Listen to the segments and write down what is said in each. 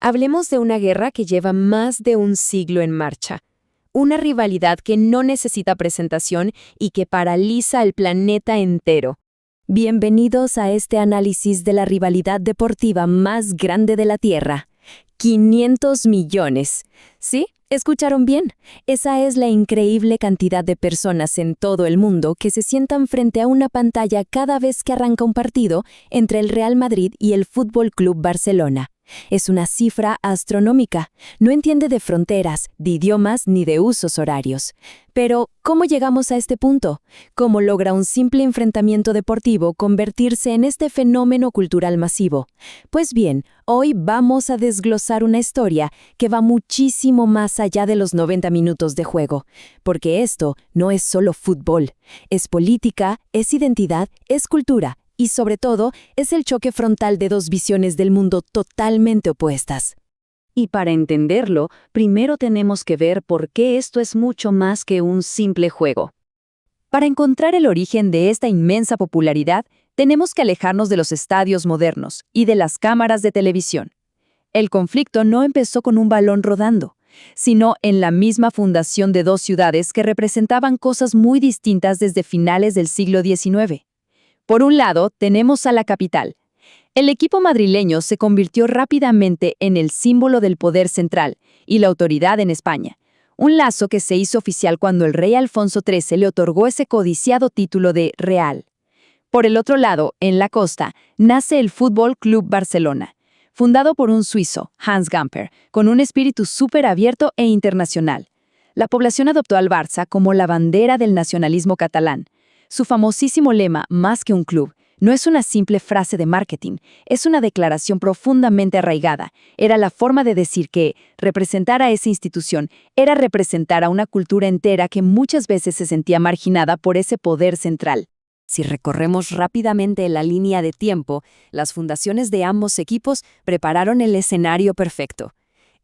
Hablemos de una guerra que lleva más de un siglo en marcha. Una rivalidad que no necesita presentación y que paraliza el planeta entero. Bienvenidos a este análisis de la rivalidad deportiva más grande de la Tierra. 500 millones. ¿Sí? ¿Escucharon bien? Esa es la increíble cantidad de personas en todo el mundo que se sientan frente a una pantalla cada vez que arranca un partido entre el Real Madrid y el Fútbol Club Barcelona. Es una cifra astronómica. No entiende de fronteras, de idiomas ni de usos horarios. Pero, ¿cómo llegamos a este punto? ¿Cómo logra un simple enfrentamiento deportivo convertirse en este fenómeno cultural masivo? Pues bien, hoy vamos a desglosar una historia que va muchísimo más allá de los 90 minutos de juego. Porque esto no es solo fútbol. Es política, es identidad, es cultura. Y sobre todo, es el choque frontal de dos visiones del mundo totalmente opuestas. Y para entenderlo, primero tenemos que ver por qué esto es mucho más que un simple juego. Para encontrar el origen de esta inmensa popularidad, tenemos que alejarnos de los estadios modernos y de las cámaras de televisión. El conflicto no empezó con un balón rodando, sino en la misma fundación de dos ciudades que representaban cosas muy distintas desde finales del siglo XIX. Por un lado, tenemos a la capital. El equipo madrileño se convirtió rápidamente en el símbolo del poder central y la autoridad en España, un lazo que se hizo oficial cuando el rey Alfonso XIII le otorgó ese codiciado título de Real. Por el otro lado, en la costa, nace el Fútbol Club Barcelona, fundado por un suizo, Hans Gamper, con un espíritu súper abierto e internacional. La población adoptó al Barça como la bandera del nacionalismo catalán. Su famosísimo lema, más que un club, no es una simple frase de marketing, es una declaración profundamente arraigada. Era la forma de decir que representar a esa institución era representar a una cultura entera que muchas veces se sentía marginada por ese poder central. Si recorremos rápidamente la línea de tiempo, las fundaciones de ambos equipos prepararon el escenario perfecto.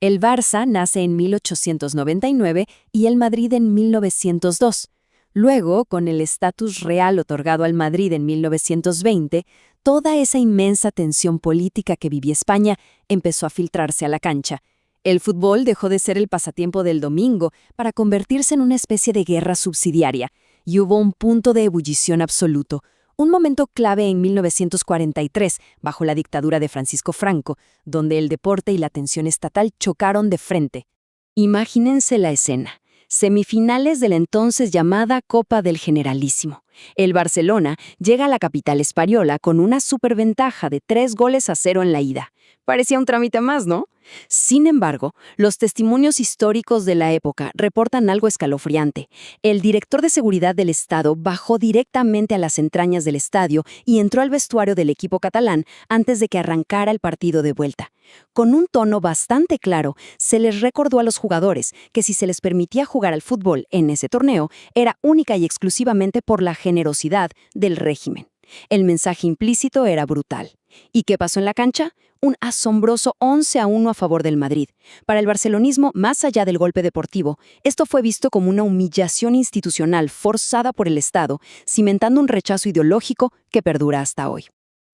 El Barça nace en 1899 y el Madrid en 1902. Luego, con el estatus real otorgado al Madrid en 1920, toda esa inmensa tensión política que vivía España empezó a filtrarse a la cancha. El fútbol dejó de ser el pasatiempo del domingo para convertirse en una especie de guerra subsidiaria, y hubo un punto de ebullición absoluto, un momento clave en 1943, bajo la dictadura de Francisco Franco, donde el deporte y la tensión estatal chocaron de frente. Imagínense la escena. Semifinales de la entonces llamada Copa del Generalísimo. El Barcelona llega a la capital española con una superventaja de 3-0 en la ida. Parecía un trámite más, ¿no? Sin embargo, los testimonios históricos de la época reportan algo escalofriante. El director de seguridad del Estado bajó directamente a las entrañas del estadio y entró al vestuario del equipo catalán antes de que arrancara el partido de vuelta. Con un tono bastante claro, se les recordó a los jugadores que si se les permitía jugar al fútbol en ese torneo, era única y exclusivamente por la generosidad del régimen. El mensaje implícito era brutal. ¿Y qué pasó en la cancha? Un asombroso 11-1 a favor del Madrid. Para el barcelonismo, más allá del golpe deportivo, esto fue visto como una humillación institucional forzada por el Estado, cimentando un rechazo ideológico que perdura hasta hoy.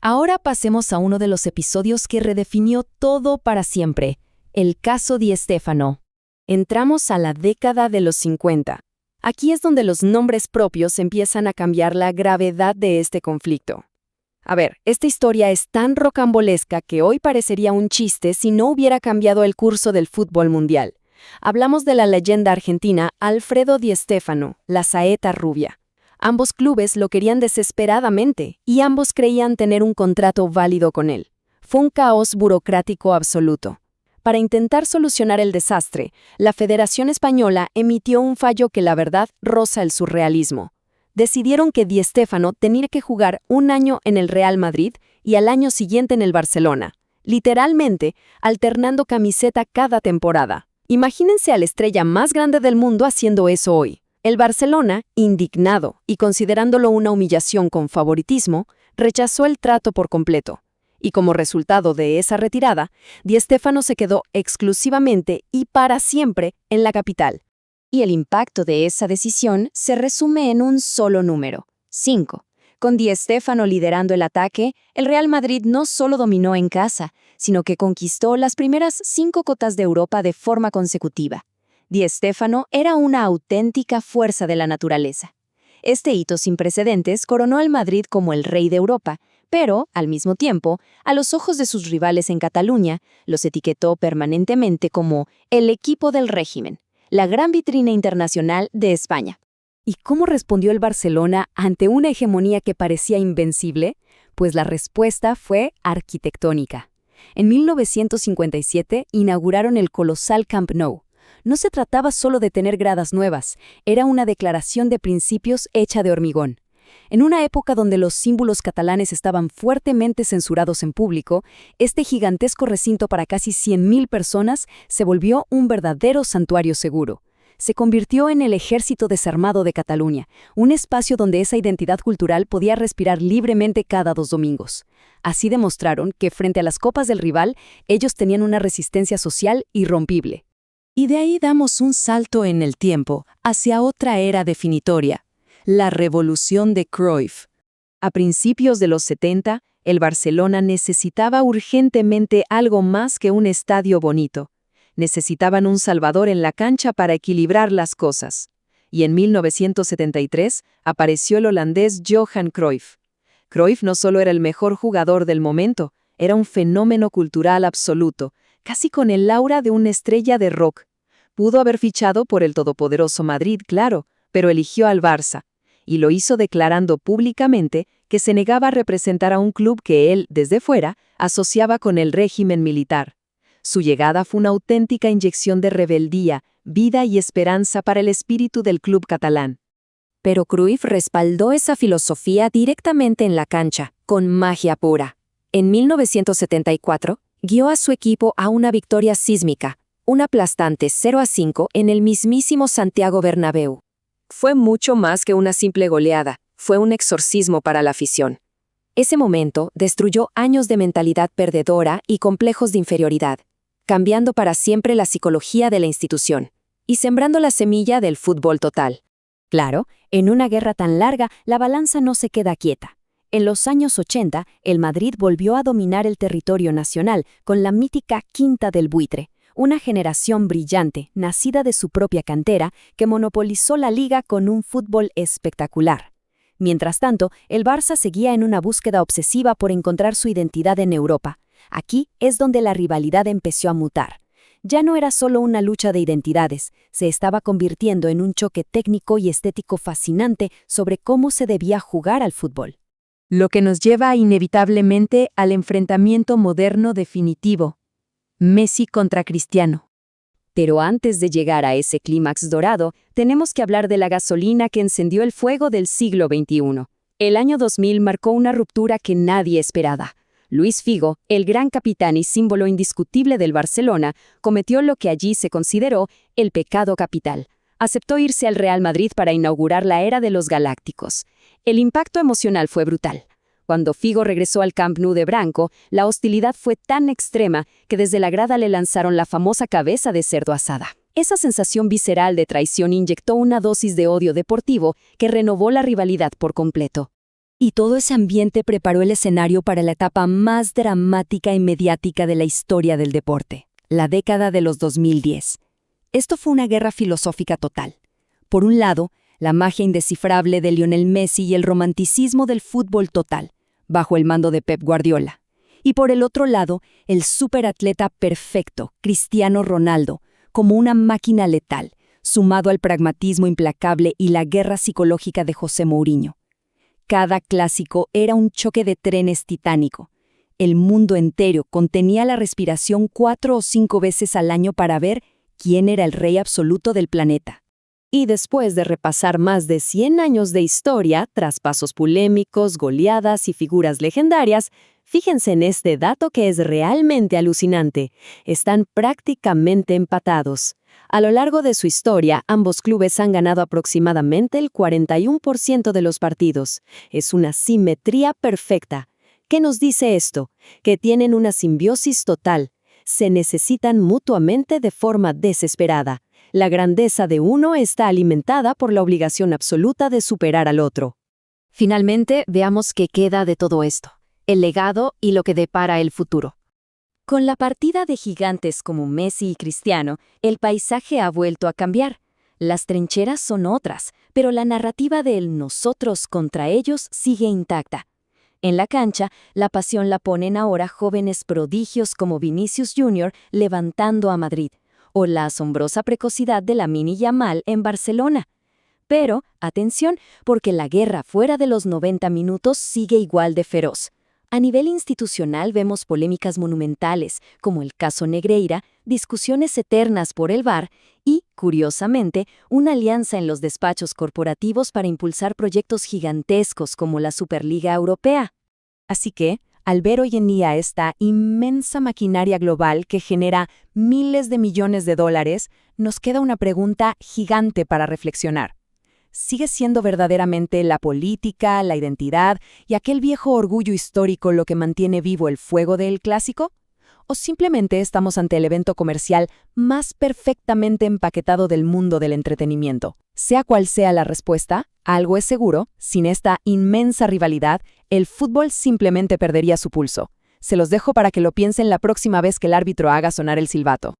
Ahora pasemos a uno de los episodios que redefinió todo para siempre, el caso Di Stéfano. Entramos a la década de los 50. Aquí es donde los nombres propios empiezan a cambiar la gravedad de este conflicto. A ver, esta historia es tan rocambolesca que hoy parecería un chiste si no hubiera cambiado el curso del fútbol mundial. Hablamos de la leyenda argentina Alfredo Di Stéfano, la saeta rubia. Ambos clubes lo querían desesperadamente y ambos creían tener un contrato válido con él. Fue un caos burocrático absoluto. Para intentar solucionar el desastre, la Federación Española emitió un fallo que la verdad roza el surrealismo. Decidieron que Di Stéfano tenía que jugar un año en el Real Madrid y al año siguiente en el Barcelona, literalmente alternando camiseta cada temporada. Imagínense a la estrella más grande del mundo haciendo eso hoy. El Barcelona, indignado y considerándolo una humillación con favoritismo, rechazó el trato por completo. Y como resultado de esa retirada, Di Stéfano se quedó exclusivamente y para siempre en la capital. Y el impacto de esa decisión se resume en un solo número, 5. Con Di Stéfano liderando el ataque, el Real Madrid no solo dominó en casa, sino que conquistó las primeras 5 copas de Europa de forma consecutiva. Di Stéfano era una auténtica fuerza de la naturaleza. Este hito sin precedentes coronó al Madrid como el rey de Europa, pero, al mismo tiempo, a los ojos de sus rivales en Cataluña, los etiquetó permanentemente como el equipo del régimen, la gran vitrina internacional de España. ¿Y cómo respondió el Barcelona ante una hegemonía que parecía invencible? Pues la respuesta fue arquitectónica. En 1957 inauguraron el colosal Camp Nou. No se trataba solo de tener gradas nuevas, era una declaración de principios hecha de hormigón. En una época donde los símbolos catalanes estaban fuertemente censurados en público, este gigantesco recinto para casi 100.000 personas se volvió un verdadero santuario seguro. Se convirtió en el Ejército Desarmado de Cataluña, un espacio donde esa identidad cultural podía respirar libremente cada 2 domingos. Así demostraron que frente a las copas del rival, ellos tenían una resistencia social irrompible. Y de ahí damos un salto en el tiempo, hacia otra era definitoria, la revolución de Cruyff. A principios de los 70, el Barcelona necesitaba urgentemente algo más que un estadio bonito. Necesitaban un salvador en la cancha para equilibrar las cosas. Y en 1973 apareció el holandés Johan Cruyff. Cruyff no solo era el mejor jugador del momento, era un fenómeno cultural absoluto, casi con el aura de una estrella de rock. Pudo haber fichado por el todopoderoso Madrid, claro, pero eligió al Barça. Y lo hizo declarando públicamente que se negaba a representar a un club que él, desde fuera, asociaba con el régimen militar. Su llegada fue una auténtica inyección de rebeldía, vida y esperanza para el espíritu del club catalán. Pero Cruyff respaldó esa filosofía directamente en la cancha, con magia pura. En 1974, guió a su equipo a una victoria sísmica, un aplastante 0-5 en el mismísimo Santiago Bernabéu. Fue mucho más que una simple goleada, fue un exorcismo para la afición. Ese momento destruyó años de mentalidad perdedora y complejos de inferioridad, cambiando para siempre la psicología de la institución y sembrando la semilla del fútbol total. Claro, en una guerra tan larga, la balanza no se queda quieta. En los años 80, el Madrid volvió a dominar el territorio nacional con la mítica Quinta del Buitre, una generación brillante, nacida de su propia cantera, que monopolizó la liga con un fútbol espectacular. Mientras tanto, el Barça seguía en una búsqueda obsesiva por encontrar su identidad en Europa. Aquí es donde la rivalidad empezó a mutar. Ya no era solo una lucha de identidades, se estaba convirtiendo en un choque técnico y estético fascinante sobre cómo se debía jugar al fútbol. Lo que nos lleva inevitablemente al enfrentamiento moderno definitivo. Messi contra Cristiano. Pero antes de llegar a ese clímax dorado, tenemos que hablar de la gasolina que encendió el fuego del siglo XXI. El año 2000 marcó una ruptura que nadie esperaba. Luis Figo, el gran capitán y símbolo indiscutible del Barcelona, cometió lo que allí se consideró el pecado capital. Aceptó irse al Real Madrid para inaugurar la era de los galácticos. El impacto emocional fue brutal. Cuando Figo regresó al Camp Nou de Branco, la hostilidad fue tan extrema que desde la grada le lanzaron la famosa cabeza de cerdo asada. Esa sensación visceral de traición inyectó una dosis de odio deportivo que renovó la rivalidad por completo. Y todo ese ambiente preparó el escenario para la etapa más dramática y mediática de la historia del deporte, la década de los 2010. Esto fue una guerra filosófica total. Por un lado, la magia indescifrable de Lionel Messi y el romanticismo del fútbol total, bajo el mando de Pep Guardiola. Y por el otro lado, el superatleta perfecto, Cristiano Ronaldo, como una máquina letal, sumado al pragmatismo implacable y la guerra psicológica de José Mourinho. Cada clásico era un choque de trenes titánico. El mundo entero contenía la respiración 4 o 5 veces al año para ver quién era el rey absoluto del planeta. Y después de repasar más de 100 años de historia, traspasos polémicos, goleadas y figuras legendarias, fíjense en este dato que es realmente alucinante. Están prácticamente empatados. A lo largo de su historia, ambos clubes han ganado aproximadamente el 41% de los partidos. Es una simetría perfecta. ¿Qué nos dice esto? Que tienen una simbiosis total. Se necesitan mutuamente de forma desesperada. La grandeza de uno está alimentada por la obligación absoluta de superar al otro. Finalmente, veamos qué queda de todo esto, el legado y lo que depara el futuro. Con la partida de gigantes como Messi y Cristiano, el paisaje ha vuelto a cambiar. Las trincheras son otras, pero la narrativa del nosotros contra ellos sigue intacta. En la cancha, la pasión la ponen ahora jóvenes prodigios como Vinicius Jr. levantando a Madrid, o la asombrosa precocidad de Lamine Yamal en Barcelona. Pero, atención, porque la guerra fuera de los 90 minutos sigue igual de feroz. A nivel institucional vemos polémicas monumentales, como el caso Negreira, discusiones eternas por el VAR y, curiosamente, una alianza en los despachos corporativos para impulsar proyectos gigantescos como la Superliga Europea. Así que, al ver hoy en día esta inmensa maquinaria global que genera miles de millones de dólares, nos queda una pregunta gigante para reflexionar. ¿Sigue siendo verdaderamente la política, la identidad y aquel viejo orgullo histórico lo que mantiene vivo el fuego del clásico? ¿O simplemente estamos ante el evento comercial más perfectamente empaquetado del mundo del entretenimiento? Sea cual sea la respuesta, algo es seguro, sin esta inmensa rivalidad, el fútbol simplemente perdería su pulso. Se los dejo para que lo piensen la próxima vez que el árbitro haga sonar el silbato.